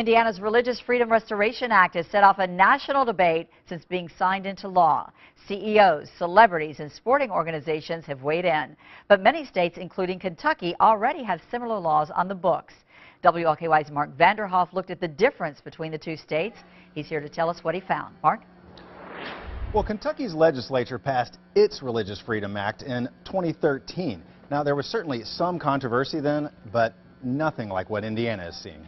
Indiana's Religious Freedom Restoration Act has set off a national debate since being signed into law. CEOs, celebrities, and sporting organizations have weighed in. But many states, including Kentucky, already have similar laws on the books. WLKY's Mark Vanderhoff looked at the difference between the two states. He's here to tell us what he found. Mark? Well, Kentucky's legislature passed its Religious Freedom Act in 2013. Now, there was certainly some controversy then, but nothing like what Indiana is seeing.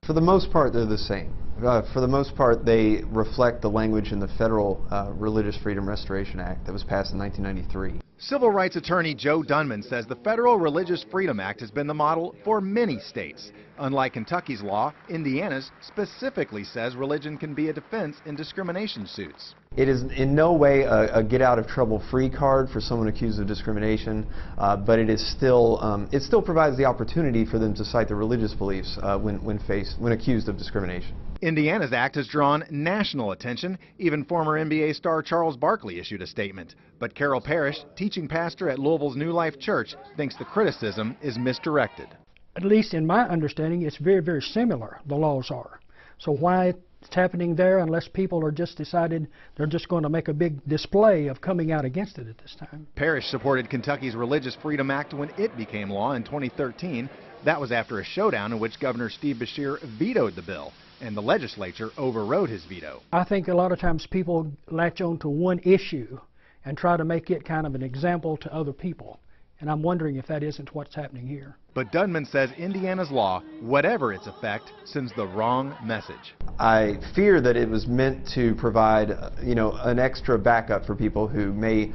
For the most part, they're the same. For the most part, they reflect the language in the federal Religious Freedom Restoration Act that was passed in 1993. Civil rights attorney Joe Dunman says the Federal Religious Freedom Act has been the model for many states. Unlike Kentucky's law, Indiana's specifically says religion can be a defense in discrimination suits. It is in no way a get-out-of-trouble-free card for someone accused of discrimination, but it still provides the opportunity for them to cite their religious beliefs when accused of discrimination. Indiana's act has drawn national attention. Even former NBA star Charles Barkley issued a statement. But Carol Parrish, teaching pastor at Louisville's New Life Church, thinks the criticism is misdirected. At least in my understanding, it's very, very similar, the laws are. So why it's happening there unless people are just decided they're just going to make a big display of coming out against it at this time? Parrish supported Kentucky's Religious Freedom Act when it became law in 2013. That was after a showdown in which Governor Steve Beshear vetoed the bill, and the legislature overrode his veto. I think a lot of times people latch on to one issue and try to make it kind of an example to other people. And I'm wondering if that isn't what's happening here. But Dunman says Indiana's law, whatever its effect, sends the wrong message. I fear that it was meant to provide, an extra backup for people who may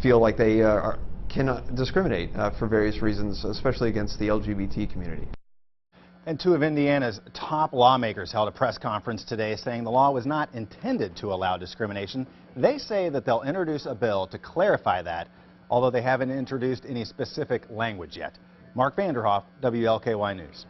feel like they cannot discriminate for various reasons, especially against the LGBT community. And two of Indiana's top lawmakers held a press conference today saying the law was not intended to allow discrimination. They say that they'll introduce a bill to clarify that, although they haven't introduced any specific language yet. Mark Vanderhoff, WLKY News.